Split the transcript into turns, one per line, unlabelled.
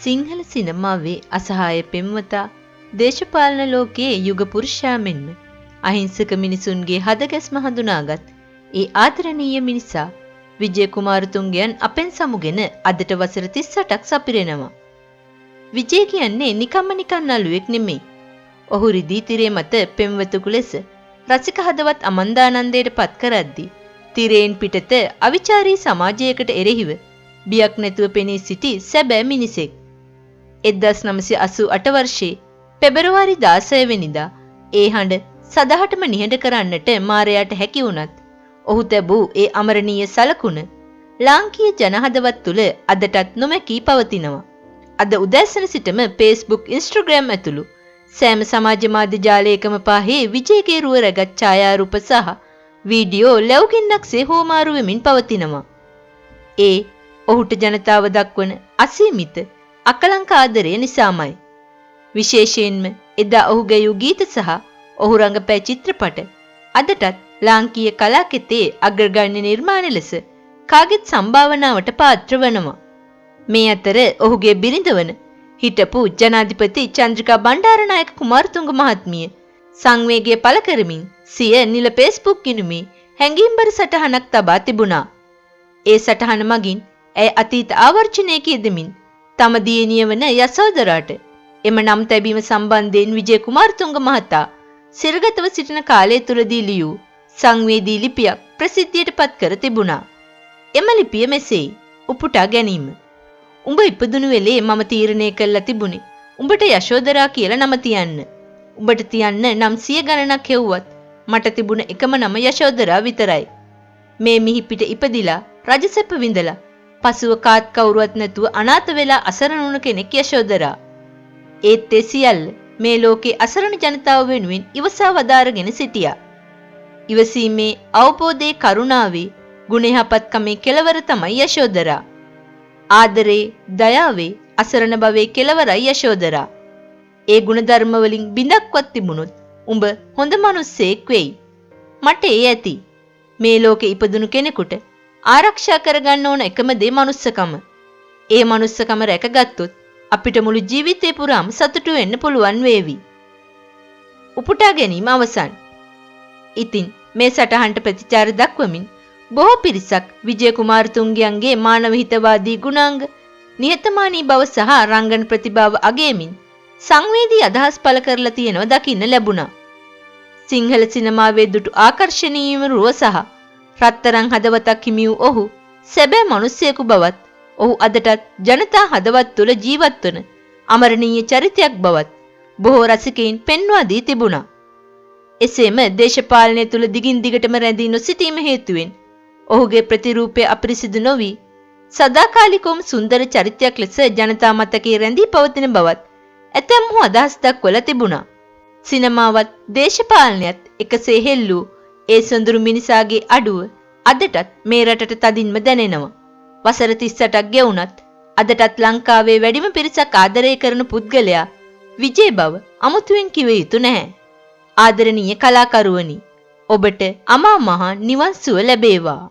සිංහල සිනමාවේ අසහාය පෙම්වතා දේශපාලන ලෝකයේ යුග පුරුෂයා මෙන්ම අහිංසක මිනිසුන්ගේ හදගැස්ම හඳුනාගත් ඒ ආදරණීය මිනිසා විජය කුමාරතුංගයන් අපෙන් සමුගෙන අදට වසර 38ක් සපිරෙනවා. විජය කියන්නේ නිකම්ම නිකන් නළුවෙක් නෙමෙයි. ඔහු රිදී තිරේ මත පෙම්වතෙකු ලෙස රසික හදවත් අමන්දානන්දයට පත් කරද්දී තිරයෙන් පිටත අවිචාරී සමාජයකට එරෙහිව බියක් නැතුව පෙනී සිටි සැබෑ මිනිසෙක්. 1988 වර්ෂයේ පෙබරවාරි 16 වෙනිදා ඒ හඬ සදහටම නිහඬ කරන්නට මාරයාට හැකි වුණත් ඔහු තැබූ ඒ අමරණීය සලකුණ ලාංකීය ජනහදවත් තුළ අදටත් නොමැකී පවතිනවා. අද උදෑසන සිටම Facebook, Instagram ඇතුළු සෑම සමාජ මාධ්‍ය ජාලයකම පාහේ විජයගේ රුව රැගත් ඡායාරූප සහ වීඩියෝ ලැබුගින්නක්සේ හෝමාරු වෙමින් පවතිනවා. ඒ ඔහුට ජනතාව දක්වන අසීමිත අකලංක ආදරය නිසාමයි. විශේෂයෙන්ම එදා ඔහු ගැයූ ගීත සහ ඔහු රඟපෑ චිත්‍රපට අදටත් ලාංකීය කලාකෙතේ අග්‍රගණ්‍ය නිර්මාණ ලෙස කාගෙත් සම්භාවනාවට පාත්‍ර වනවා. මේ අතර ඔහුගේ බිරිඳ වන හිටපු ජනාධිපති චන්ද්‍රිකා බණ්ඩාරනායක කුමාරතුංග මහත්මිය සංවේගය පළ කරමින් සිය නිල Facebook ගිණුමේ හැඟීම්බර සටහනක් තබා තිබුණා. ඒ සටහන මගින් ඇය අතීත ආවර්ජනයක යෙදමින් තම දියණිය වන යසෝදරාට එම නම් තැබීම සම්බන්ධයෙන් විජය කුමාරතුංග මහතා සිරගතව සිටින කාලය තුලදී ලියූ සංවේදී ලිපියක් ප්‍රසිද්ධියට පත් කර තිබුණා. එම ලිපිය මෙසේයි. උපුටා ගැනීම. උඹ ඉපදුණු වෙලේ මම තීරණය කළා තිබුණේ උඹට යශෝදරා කියලා නම තියන්න. උඹට තියන්න නම් 100 ගණනක් හෙව්වත් මට තිබුණ එකම නම යශෝදරා විතරයි. මේ මිහි පිට ඉපදිලා රජසැප විඳලා පසුව කාත් කවුරුවත් නැතුව අනාථ වෙලා අසරණ වුණ කෙනෙක් යශෝදරා. ඒත් ඒ සියල්ල මේ ලෝකේ අසරණ ජනතාව වෙනුවෙන් ඉවසා වදාරගෙන සිටියා. ඉවසීමේ අවබෝධයේ කරුණාවේ ගුණයහපත්කමේ කෙලවර තමයි යශෝදරා. ආදරේ දයාවේ අසරණ භවයේ කෙලවරයි යශෝදරා. ඒ ගුණධර්ම වලින් බිඳක්වත් තිබුණොත් උඹ හොඳ මිනිස්සෙක් වෙයි. මට ඒ ඇති. මේ ලෝකේ ඉපදුණු කෙනෙකුට ආරක්ෂා කරගන්න ඕන එකම දේ මනුස්සකම. ඒ මනුස්සකම රැකගත්තොත් අපිට මුළු ජීවිතේ පුරාම සතුටු වෙන්න පුළුවන් වේවි. උපුටා ගැනීම අවසන්. ඉතින් මේ සටහනට ප්‍රතිචාර දක්වමින් බොහෝ පිරිසක් විජය කුමාරතුංගයන්ගේ මානව හිතවාදී ගුණාංග, නිහතමානී බව සහ රංගන ප්‍රතිභාව අගයමින් සංවේදී අදහස් පළ කරලා තියෙනවා දකින්න ලැබුණා. සිංහල සිනමාවේ දුටු ආකර්ෂණීයම රුව සහ රත්තරන් හදවතක් හිමි වූ ඔහු සැබෑ මිනිසෙකු බවත් ඔහු අදටත් ජනතා හදවත් තුළ ජීවත් වන අමරණීය චරිතයක් බවත් බොහෝ රසිකයින් පෙන්වා දී තිබුණා. එසේම දේශපාලනය තුළ දිගින් දිගටම රැඳී නොසිටීම හේතුවෙන් ඔහුගේ ප්‍රතිරූපය අපිරිසිදු නොවි සදාකාලිකවම සුන්දර චරිතයක් ලෙස ජනතා මතකයේ රැඳී පවතින බවත් ඇතැම්හු අදහස් දක්වලා තිබුණා. සිනමාවත් දේශපාලනයත් එකසේ හෙල්ලූ ඒ සොඳුරු මිනිසාගේ අඩුව අදටත් මේ රටට තදින්ම දැනෙනවා. වසර 38ක් ගෙවුණත් අදටත් ලංකාවේ වැඩිම පිරිසක් ආදරය කරන පුද්ගලයා විජය බව අමුතුවෙන් කිව යුතු නැහැ. ආදරණීය කලාකරුවනි, ඔබට අමා මහ නිවන් සුව ලැබේවා.